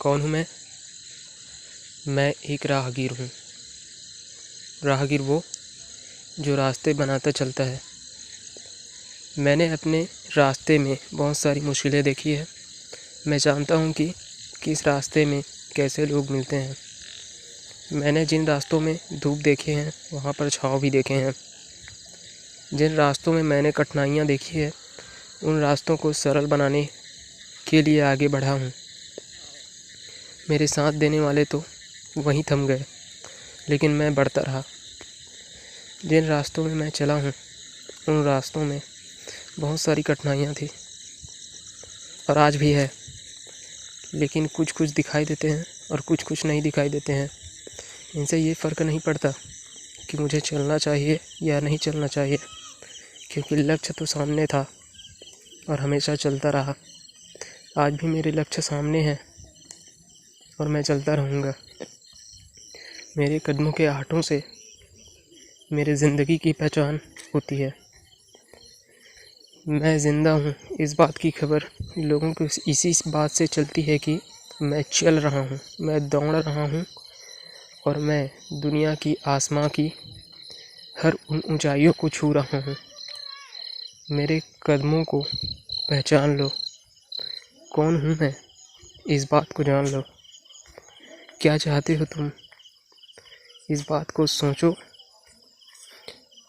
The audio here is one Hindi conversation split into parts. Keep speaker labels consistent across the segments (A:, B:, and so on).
A: कौन हूँ मैं एक राहगीर हूँ। राहगीर वो जो रास्ते बनाता चलता है। मैंने अपने रास्ते में बहुत सारी मुश्किलें देखी है। मैं जानता हूँ कि किस रास्ते में कैसे लोग मिलते हैं। मैंने जिन रास्तों में धूप देखे हैं वहाँ पर छाँव भी देखे हैं। जिन रास्तों में मैंने कठिनाइयाँ देखी है उन रास्तों को सरल बनाने के लिए आगे बढ़ा हूँ। मेरे साथ देने वाले तो वहीं थम गए, लेकिन मैं बढ़ता रहा। जिन रास्तों में मैं चला हूँ उन रास्तों में बहुत सारी कठिनाइयाँ थी और आज भी है, लेकिन कुछ कुछ दिखाई देते हैं और कुछ कुछ नहीं दिखाई देते हैं। इनसे ये फ़र्क नहीं पड़ता कि मुझे चलना चाहिए या नहीं चलना चाहिए, क्योंकि लक्ष्य तो सामने था और हमेशा चलता रहा। आज भी मेरे लक्ष्य सामने हैं और मैं चलता रहूँगा। मेरे कदमों के आठों से मेरी ज़िंदगी की पहचान होती है। मैं ज़िंदा हूँ इस बात की खबर लोगों को इसी बात से चलती है कि मैं चल रहा हूँ, मैं दौड़ रहा हूँ और मैं दुनिया की आसमां की हर उन ऊंचाइयों को छू रहा हूँ। मेरे कदमों को पहचान लो, कौन हूँ मैं, इस बात को जान लो। क्या चाहते हो तुम, इस बात को सोचो,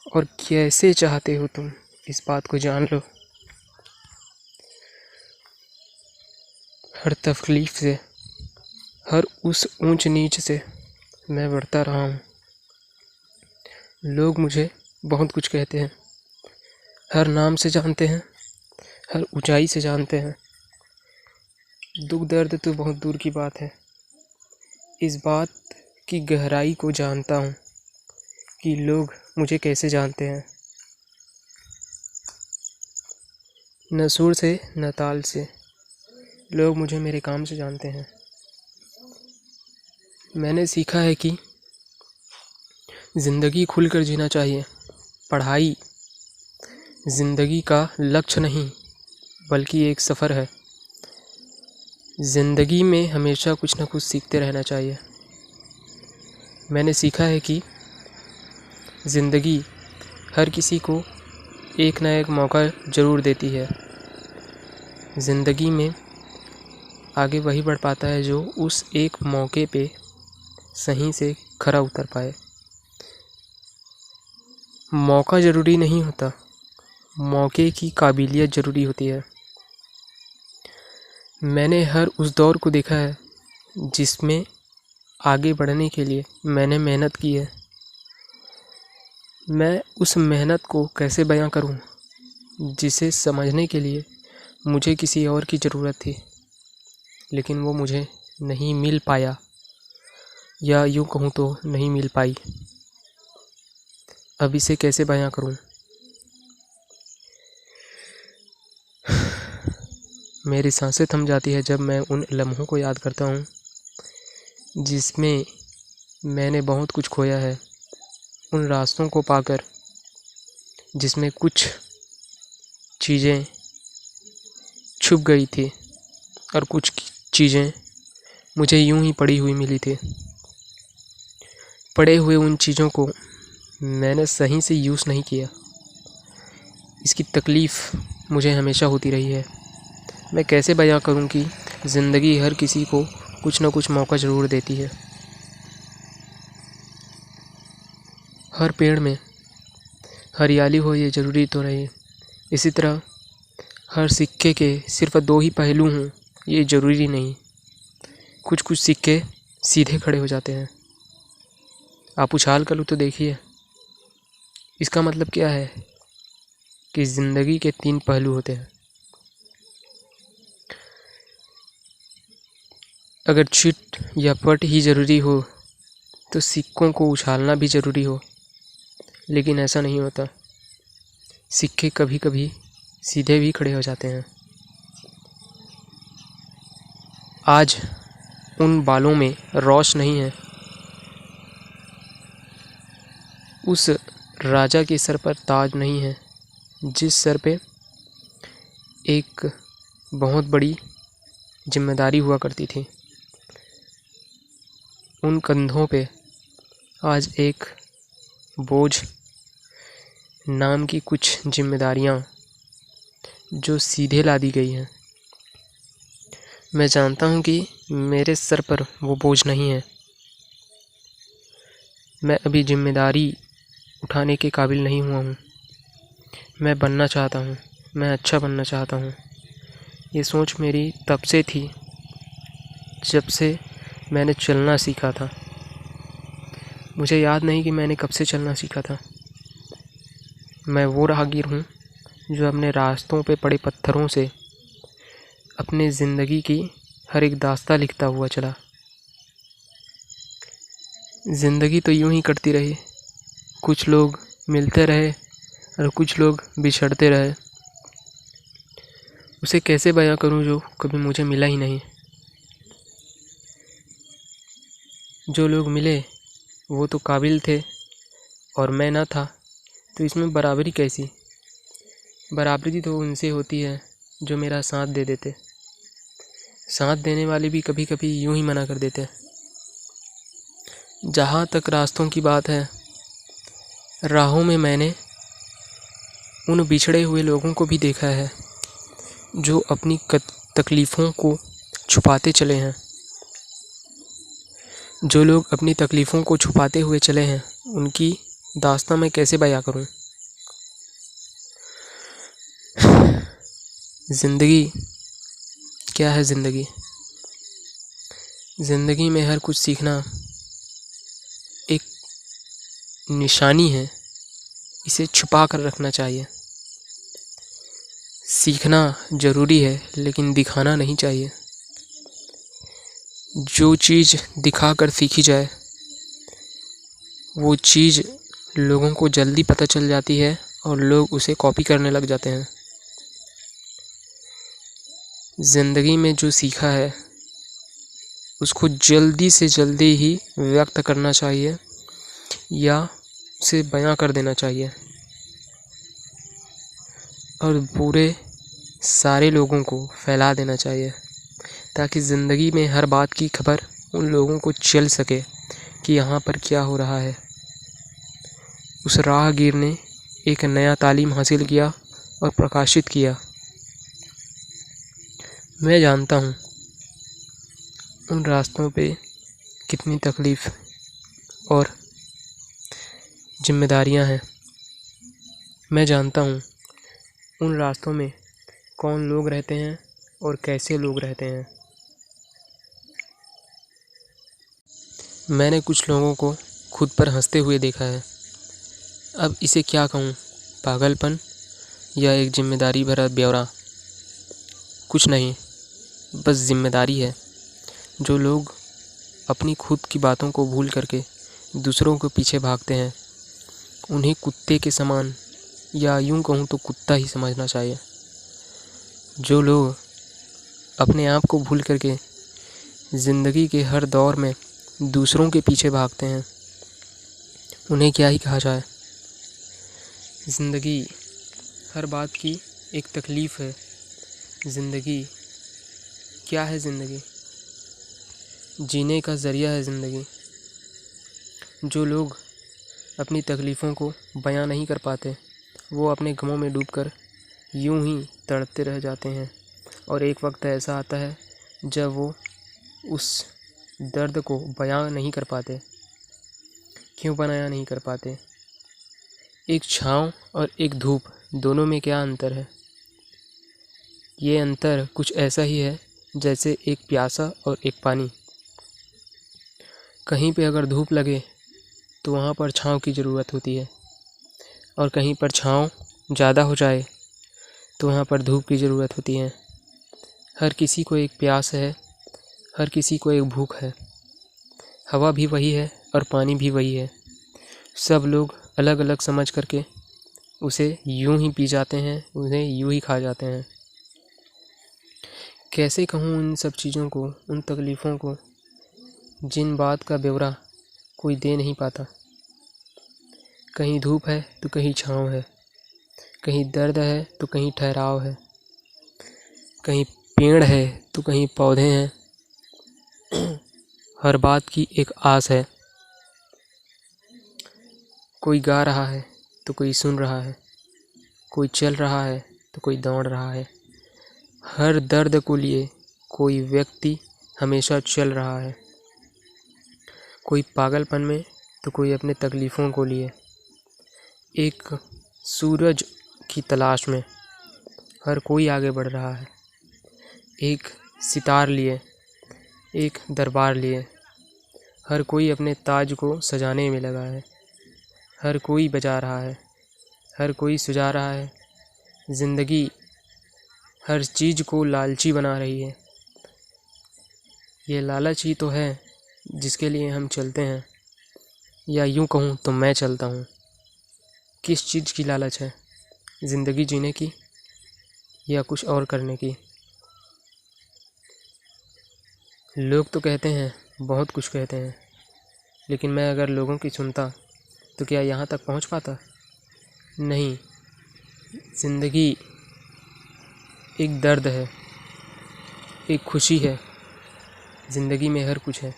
A: और कैसे चाहते हो तुम, इस बात को जान लो। हर तकलीफ़ से, हर उस ऊंच नीच से मैं बढ़ता रहा हूँ। लोग मुझे बहुत कुछ कहते हैं, हर नाम से जानते हैं, हर ऊंचाई से जानते हैं। दुख दर्द तो बहुत दूर की बात है, इस बात की गहराई को जानता हूँ कि लोग मुझे कैसे जानते हैं। न सुर से न ताल से लोग मुझे मेरे काम से जानते हैं। मैंने सीखा है कि ज़िंदगी खुलकर जीना चाहिए। पढ़ाई ज़िंदगी का लक्ष्य नहीं बल्कि एक सफ़र है। ज़िंदगी में हमेशा कुछ न कुछ सीखते रहना चाहिए। मैंने सीखा है कि ज़िंदगी हर किसी को एक ना एक मौका ज़रूर देती है। ज़िंदगी में आगे वही बढ़ पाता है जो उस एक मौके पे सही से खरा उतर पाए। मौका ज़रूरी नहीं होता, मौके की काबिलियत ज़रूरी होती है। मैंने हर उस दौर को देखा है जिसमें आगे बढ़ने के लिए मैंने मेहनत की है। मैं उस मेहनत को कैसे बयां करूं, जिसे समझने के लिए मुझे किसी और की ज़रूरत थी, लेकिन वो मुझे नहीं मिल पाया, या यूँ कहूँ तो नहीं मिल पाई। अब इसे कैसे बयां करूं? मेरी सांसें थम जाती है जब मैं उन लम्हों को याद करता हूँ जिसमें मैंने बहुत कुछ खोया है। उन रास्तों को पाकर जिसमें कुछ चीज़ें छुप गई थी और कुछ चीज़ें मुझे यूं ही पड़ी हुई मिली थी। पड़े हुए उन चीज़ों को मैंने सही से यूज़ नहीं किया। इसकी तकलीफ़ मुझे हमेशा होती रही है। मैं कैसे बयां करूं कि ज़िंदगी हर किसी को कुछ न कुछ मौका ज़रूर देती है। हर पेड़ में हरियाली हो ये ज़रूरी तो नहीं। इसी तरह हर सिक्के के सिर्फ़ दो ही पहलू हों ये ज़रूरी नहीं। कुछ कुछ सिक्के सीधे खड़े हो जाते हैं। आप उछाल कर लो तो देखिए, इसका मतलब क्या है कि ज़िंदगी के 3 पहलू होते हैं। अगर चिट या पट ही ज़रूरी हो तो सिक्कों को उछालना भी ज़रूरी हो, लेकिन ऐसा नहीं होता। सिक्के कभी कभी सीधे भी खड़े हो जाते हैं। आज उन बालों में रौश नहीं है, उस राजा के सर पर ताज नहीं है जिस सर पे एक बहुत बड़ी जिम्मेदारी हुआ करती थी। उन कंधों पे आज एक बोझ नाम की कुछ जिम्मेदारियां जो सीधे ला दी गई हैं। मैं जानता हूं कि मेरे सर पर वो बोझ नहीं है। मैं अभी जिम्मेदारी उठाने के काबिल नहीं हुआ हूँ। मैं बनना चाहता हूँ, मैं अच्छा बनना चाहता हूँ। ये सोच मेरी तब से थी जब से मैंने चलना सीखा था। मुझे याद नहीं कि मैंने कब से चलना सीखा था। मैं वो राहगीर हूँ जो अपने रास्तों पे पड़े पत्थरों से अपनी ज़िंदगी की हर एक दास्तां लिखता हुआ चला। ज़िंदगी तो यूं ही कटती रही, कुछ लोग मिलते रहे और कुछ लोग बिछड़ते रहे। उसे कैसे बयां करूं जो कभी मुझे मिला ही नहीं। जो लोग मिले वो तो काबिल थे और मैं ना था, तो इसमें बराबरी कैसी? बराबरी तो उनसे होती है जो मेरा साथ दे देते। साथ देने वाले भी कभी कभी यूं ही मना कर देते। जहाँ तक रास्तों की बात है, राहों में मैंने उन बिछड़े हुए लोगों को भी देखा है जो अपनी तकलीफ़ों को छुपाते चले हैं। जो लोग अपनी तकलीफ़ों को छुपाते हुए चले हैं, उनकी दास्तां मैं कैसे बयां करूं? ज़िंदगी क्या है? ज़िंदगी में हर कुछ सीखना एक निशानी है, इसे छुपा कर रखना चाहिए। सीखना ज़रूरी है लेकिन दिखाना नहीं चाहिए। जो चीज़ दिखाकर सीखी जाए वो चीज़ लोगों को जल्दी पता चल जाती है और लोग उसे कॉपी करने लग जाते हैं। ज़िंदगी में जो सीखा है उसको जल्दी से जल्दी ही व्यक्त करना चाहिए या उसे बयां कर देना चाहिए और पूरे सारे लोगों को फैला देना चाहिए, ताकि ज़िंदगी में हर बात की खबर उन लोगों को चल सके कि यहाँ पर क्या हो रहा है। उस राहगीर ने एक नया तालीम हासिल किया और प्रकाशित किया। मैं जानता हूँ उन रास्तों पे कितनी तकलीफ़ और जिम्मेदारियाँ हैं। मैं जानता हूँ उन रास्तों में कौन लोग रहते हैं और कैसे लोग रहते हैं। मैंने कुछ लोगों को खुद पर हंसते हुए देखा है। अब इसे क्या कहूँ, पागलपन या एक जिम्मेदारी भरा ब्यौरा? कुछ नहीं, बस जिम्मेदारी है। जो लोग अपनी खुद की बातों को भूल करके दूसरों के पीछे भागते हैं, उन्हें कुत्ते के समान या यूं कहूँ तो कुत्ता ही समझना चाहिए। जो लोग अपने आप को भूल करके ज़िंदगी के हर दौर में दूसरों के पीछे भागते हैं, उन्हें क्या ही कहा जाए। ज़िंदगी हर बात की एक तकलीफ़ है। ज़िंदगी क्या है? ज़िंदगी जीने का ज़रिया है। ज़िंदगी जो लोग अपनी तकलीफ़ों को बयां नहीं कर पाते, वो अपने गमों में डूबकर यूं ही तड़पते रह जाते हैं और एक वक्त ऐसा आता है जब वो उस दर्द को बयां नहीं कर पाते। क्यों बयां नहीं कर पाते? एक छाँव और एक धूप, दोनों में क्या अंतर है? ये अंतर कुछ ऐसा ही है जैसे एक प्यासा और एक पानी। कहीं पे अगर धूप लगे तो वहाँ पर छाँव की ज़रूरत होती है, और कहीं पर छाँव ज़्यादा हो जाए तो वहाँ पर धूप की ज़रूरत होती है। हर किसी को एक प्यास है, हर किसी को एक भूख है। हवा भी वही है और पानी भी वही है। सब लोग अलग अलग समझ करके उसे यूं ही पी जाते हैं, उन्हें यूं ही खा जाते हैं। कैसे कहूँ उन सब चीज़ों को, उन तकलीफ़ों को, जिन बात का ब्यौरा कोई दे नहीं पाता। कहीं धूप है तो कहीं छाँव है, कहीं दर्द है तो कहीं ठहराव है, कहीं पेड़ है तो कहीं पौधे हैं, हर बात की एक आस है। कोई गा रहा है तो कोई सुन रहा है, कोई चल रहा है तो कोई दौड़ रहा है। हर दर्द को लिए कोई व्यक्ति हमेशा चल रहा है, कोई पागलपन में तो कोई अपने तकलीफ़ों को लिए। एक सूरज की तलाश में हर कोई आगे बढ़ रहा है, एक सितार लिए, एक दरबार लिए। हर कोई अपने ताज को सजाने में लगा है, हर कोई बजा रहा है, हर कोई सुझा रहा है। ज़िंदगी हर चीज़ को लालची बना रही है। ये लालच ही तो है जिसके लिए हम चलते हैं, या यूँ कहूँ तो मैं चलता हूँ। किस चीज़ की लालच है? ज़िंदगी जीने की या कुछ और करने की? लोग तो कहते हैं, बहुत कुछ कहते हैं, लेकिन मैं अगर लोगों की सुनता तो क्या यहाँ तक पहुँच पाता? नहीं। ज़िंदगी एक दर्द है, एक खुशी है। ज़िंदगी में हर कुछ है।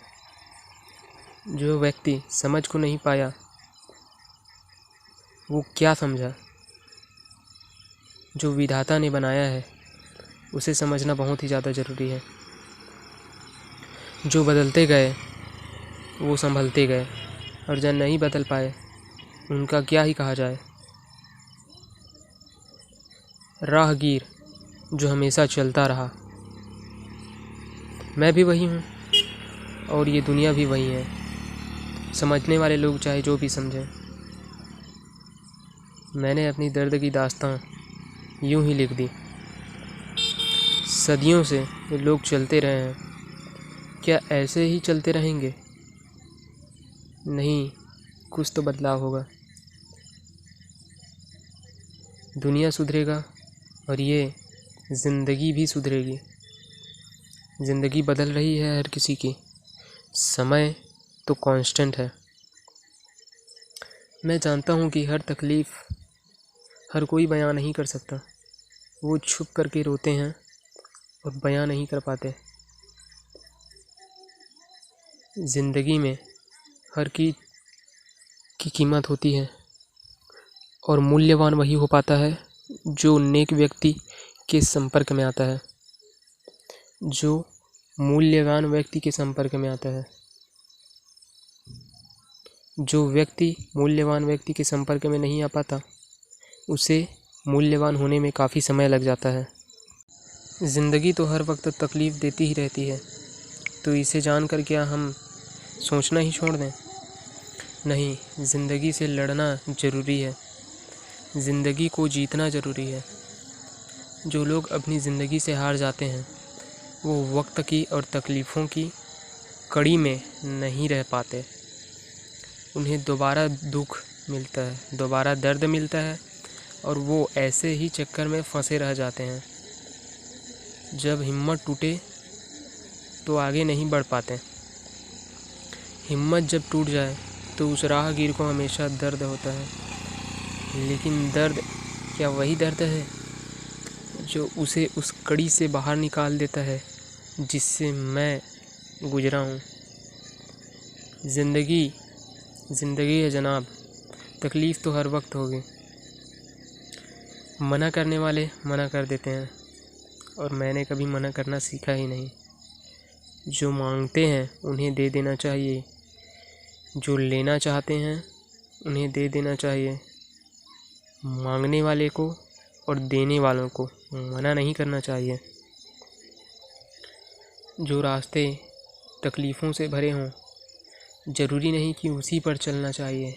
A: जो व्यक्ति समझ को नहीं पाया वो क्या समझा? जो विधाता ने बनाया है उसे समझना बहुत ही ज़्यादा ज़रूरी है। जो बदलते गए वो संभलते गए, और जो नहीं बदल पाए उनका क्या ही कहा जाए। राहगीर जो हमेशा चलता रहा। मैं भी वही हूँ और ये दुनिया भी वही है। समझने वाले लोग चाहे जो भी समझें। मैंने अपनी दर्द की दास्तां यूं ही लिख दी। सदियों से ये लोग चलते रहे हैं, क्या ऐसे ही चलते रहेंगे? नहीं, कुछ तो बदलाव होगा। दुनिया सुधरेगा और ये ज़िंदगी भी सुधरेगी। ज़िंदगी बदल रही है हर किसी की, समय तो कांस्टेंट है। मैं जानता हूँ कि हर तकलीफ़ हर कोई बयां नहीं कर सकता। वो छुप करके रोते हैं और बयां नहीं कर पाते। ज़िंदगी में हर की कीमत होती है, और मूल्यवान वही हो पाता है जो नेक व्यक्ति के संपर्क में आता है। जो मूल्यवान व्यक्ति के संपर्क में आता है। जो व्यक्ति मूल्यवान व्यक्ति के संपर्क में नहीं आ पाता उसे मूल्यवान होने में काफ़ी समय लग जाता है। ज़िंदगी तो हर वक्त तकलीफ़ देती ही रहती है, तो इसे जानकर क्या हम सोचना ही छोड़ दें? नहीं, ज़िंदगी से लड़ना ज़रूरी है। ज़िंदगी को जीतना ज़रूरी है। जो लोग अपनी ज़िंदगी से हार जाते हैं वो वक्त की और तकलीफ़ों की कड़ी में नहीं रह पाते। उन्हें दोबारा दुख मिलता है, दोबारा दर्द मिलता है, और वो ऐसे ही चक्कर में फंसे रह जाते हैं। जब हिम्मत टूटे तो आगे नहीं बढ़ पाते। हिम्मत जब टूट जाए तो उस राहगीर को हमेशा दर्द होता है, लेकिन दर्द क्या वही दर्द है जो उसे उस कड़ी से बाहर निकाल देता है जिससे मैं गुजरा हूँ। ज़िंदगी है जनाब, तकलीफ़ तो हर वक्त होगी। मना करने वाले मना कर देते हैं, और मैंने कभी मना करना सीखा ही नहीं। जो मांगते हैं उन्हें दे देना चाहिए, जो लेना चाहते हैं उन्हें दे देना चाहिए। मांगने वाले को और देने वालों को मना नहीं करना चाहिए। जो रास्ते तकलीफ़ों से भरे हों, ज़रूरी नहीं कि उसी पर चलना चाहिए,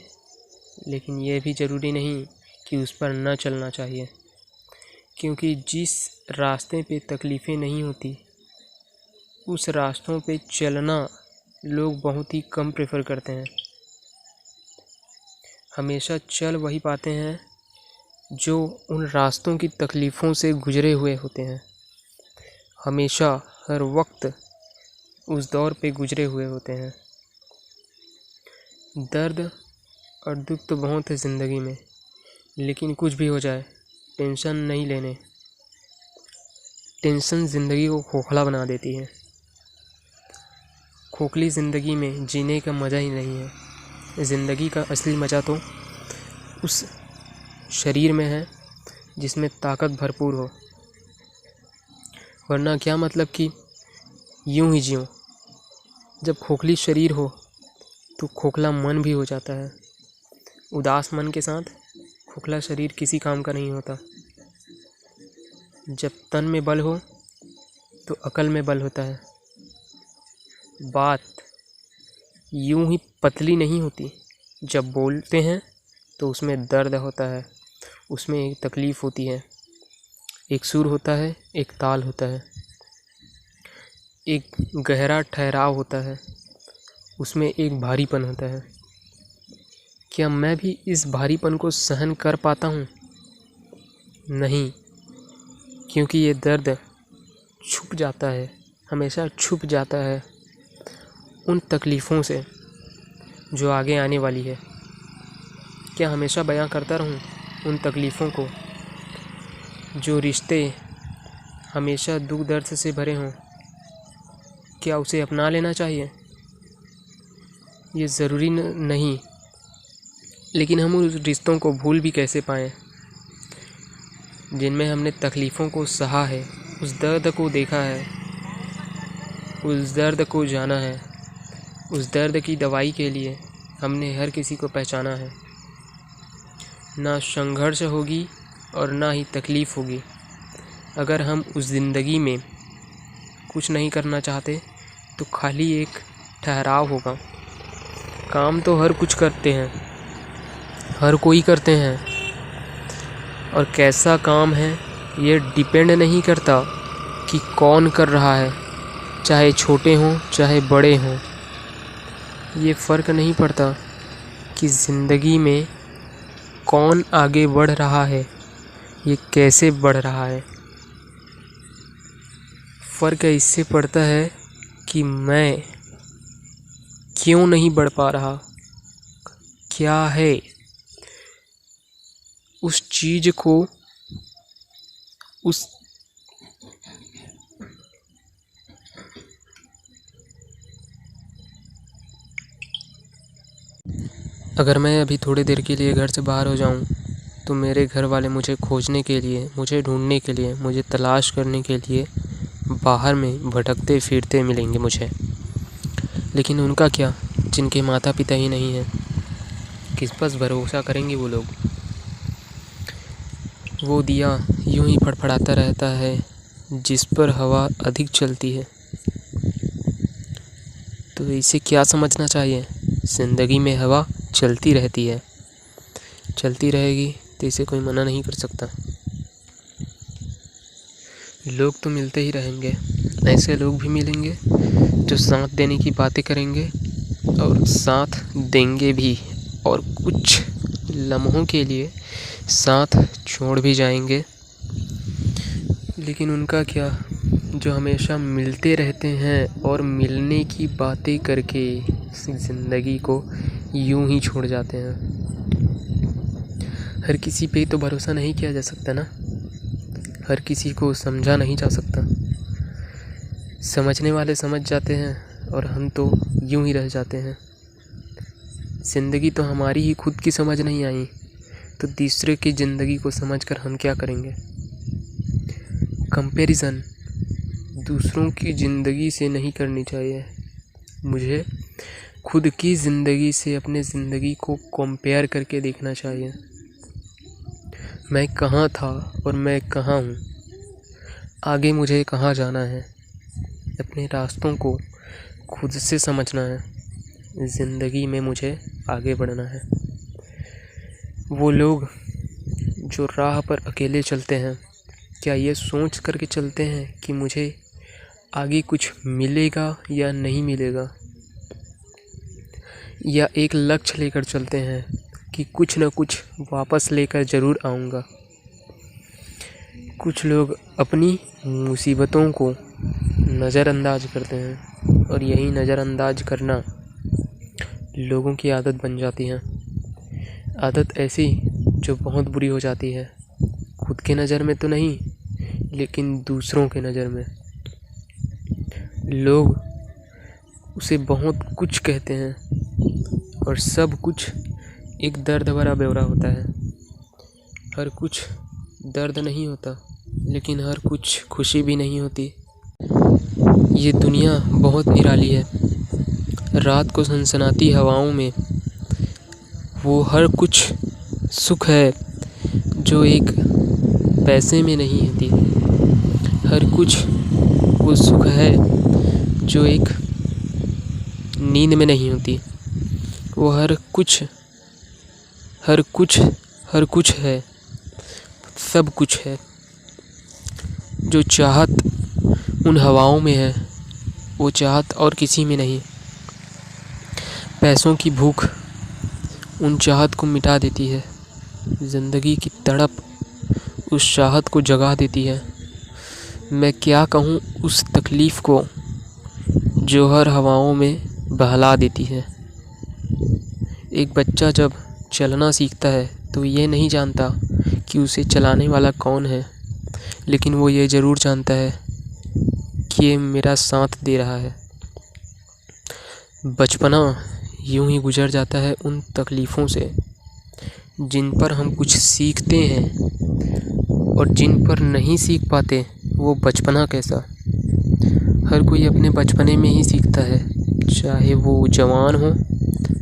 A: लेकिन यह भी ज़रूरी नहीं कि उस पर न चलना चाहिए। क्योंकि जिस रास्ते पे तकलीफ़ें नहीं होती उस रास्तों पे चलना लोग बहुत ही कम प्रेफर करते हैं। हमेशा चल वही पाते हैं जो उन रास्तों की तकलीफ़ों से गुजरे हुए होते हैं। हमेशा हर वक्त उस दौर पे गुजरे हुए होते हैं। दर्द और दुख तो बहुत है ज़िंदगी में, लेकिन कुछ भी हो जाए टेंशन नहीं लेने। टेंशन ज़िंदगी को खोखला बना देती है। खोखली ज़िंदगी में जीने का मज़ा ही नहीं है। ज़िंदगी का असली मज़ा तो उस शरीर में है जिसमें ताकत भरपूर हो, वरना क्या मतलब कि यूं ही जियो। जब खोखली शरीर हो तो खोखला मन भी हो जाता है। उदास मन के साथ खोखला शरीर किसी काम का नहीं होता। जब तन में बल हो तो अकल में बल होता है। बात यूं ही पतली नहीं होती। जब बोलते हैं तो उसमें दर्द होता है, उसमें एक तकलीफ़ होती है, एक सुर होता है, एक ताल होता है, एक गहरा ठहराव होता है, उसमें एक भारीपन होता है। क्या मैं भी इस भारीपन को सहन कर पाता हूँ? नहीं, क्योंकि ये दर्द छुप जाता है, हमेशा छुप जाता है उन तकलीफ़ों से जो आगे आने वाली है। क्या हमेशा बयां करता रहूं उन तकलीफ़ों को? जो रिश्ते हमेशा दुख दर्द से भरे हों, क्या उसे अपना लेना चाहिए? ये ज़रूरी नहीं, लेकिन हम उस रिश्तों को भूल भी कैसे पाएं जिनमें हमने तकलीफ़ों को सहा है, उस दर्द को देखा है, उस दर्द को जाना है, उस दर्द की दवाई के लिए हमने हर किसी को पहचाना है। ना संघर्ष होगी और ना ही तकलीफ़ होगी अगर हम उस ज़िंदगी में कुछ नहीं करना चाहते, तो खाली एक ठहराव होगा। काम तो हर कुछ करते हैं, हर कोई करते हैं, और कैसा काम है ये डिपेंड नहीं करता कि कौन कर रहा है, चाहे छोटे हों चाहे बड़े हों। ये फ़र्क नहीं पड़ता कि ज़िंदगी में कौन आगे बढ़ रहा है, ये कैसे बढ़ रहा है। फ़र्क इससे पड़ता है कि मैं क्यों नहीं बढ़ पा रहा, क्या है उस चीज़ को उस अगर मैं अभी थोड़ी देर के लिए घर से बाहर हो जाऊं, तो मेरे घर वाले मुझे खोजने के लिए, मुझे ढूंढने के लिए, मुझे तलाश करने के लिए बाहर में भटकते फिरते मिलेंगे मुझे। लेकिन उनका क्या, जिनके माता पिता ही नहीं हैं, किस पर भरोसा करेंगे वो लोग? वो दिया यूं ही फड़फड़ाता रहता है जिस पर हवा अधिक चलती है। तो इसे क्या समझना चाहिए? ज़िंदगी में हवा चलती रहती है, चलती रहेगी, तो इसे कोई मना नहीं कर सकता। लोग तो मिलते ही रहेंगे, ऐसे लोग भी मिलेंगे जो साथ देने की बातें करेंगे और साथ देंगे भी, और कुछ लम्हों के लिए साथ छोड़ भी जाएंगे। लेकिन उनका क्या, जो हमेशा मिलते रहते हैं और मिलने की बातें करके ज़िंदगी को यूं ही छोड़ जाते हैं। हर किसी पे तो भरोसा नहीं किया जा सकता ना, हर किसी को समझा नहीं जा सकता। समझने वाले समझ जाते हैं और हम तो यूं ही रह जाते हैं। ज़िंदगी तो हमारी ही खुद की समझ नहीं आई, तो दूसरे की ज़िंदगी को समझकर हम क्या करेंगे? कंपैरिजन दूसरों की ज़िंदगी से नहीं करनी चाहिए। मुझे खुद की ज़िंदगी से अपने ज़िंदगी को कंपेयर करके देखना चाहिए। मैं कहाँ था और मैं कहाँ हूँ, आगे मुझे कहाँ जाना है। अपने रास्तों को खुद से समझना है, ज़िंदगी में मुझे आगे बढ़ना है। वो लोग जो राह पर अकेले चलते हैं, क्या ये सोच करके चलते हैं कि मुझे आगे कुछ मिलेगा या नहीं मिलेगा, या एक लक्ष्य लेकर चलते हैं कि कुछ न कुछ वापस लेकर ज़रूर आऊँगा। कुछ लोग अपनी मुसीबतों को नज़रअंदाज करते हैं, और यही नज़रअंदाज करना लोगों की आदत बन जाती है। आदत ऐसी जो बहुत बुरी हो जाती है, खुद के नज़र में तो नहीं, लेकिन दूसरों के नज़र में। लोग उसे बहुत कुछ कहते हैं और सब कुछ एक दर्द भरा ब्यौरा होता है। हर कुछ दर्द नहीं होता, लेकिन हर कुछ खुशी भी नहीं होती। ये दुनिया बहुत निराली है। रात को सनसनाती हवाओं में वो हर कुछ सुख है जो एक पैसे में नहीं होती। हर कुछ वो सुख है जो एक नींद में नहीं होती। वो हर कुछ है, सब कुछ है। जो चाहत उन हवाओं में है, वो चाहत और किसी में नहीं। पैसों की भूख उन चाहत को मिटा देती है। ज़िंदगी की तड़प उस चाहत को जगा देती है। मैं क्या कहूँ उस तकलीफ़ को जो हर हवाओं में बहला देती है। एक बच्चा जब चलना सीखता है तो ये नहीं जानता कि उसे चलाने वाला कौन है, लेकिन वो ये ज़रूर जानता है कि ये मेरा साथ दे रहा है। बचपना यूं ही गुजर जाता है उन तकलीफ़ों से जिन पर हम कुछ सीखते हैं, और जिन पर नहीं सीख पाते वो बचपना कैसा। हर कोई अपने बचपने में ही सीखता है, चाहे वो जवान हो,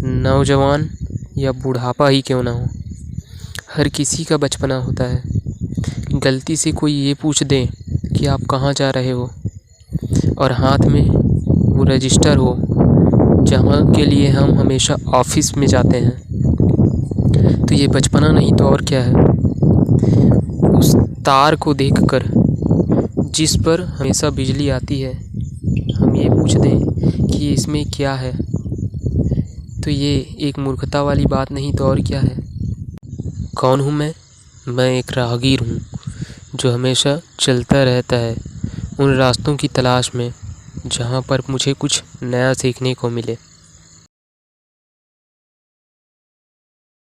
A: नौजवान या बुढ़ापा ही क्यों ना हो। हर किसी का बचपना होता है। गलती से कोई ये पूछ दे कि आप कहाँ जा रहे हो, और हाथ में वो रजिस्टर हो जहाँ के लिए हम हमेशा ऑफिस में जाते हैं, तो ये बचपना नहीं तो और क्या है। उस तार को देखकर जिस पर हमेशा बिजली आती है, हम ये पूछ दें कि इसमें क्या है, तो ये एक मूर्खता वाली बात नहीं तो और क्या है। कौन हूँ मैं एक राहगीर हूँ जो हमेशा चलता रहता है उन रास्तों की तलाश में जहाँ पर मुझे कुछ नया सीखने को मिले।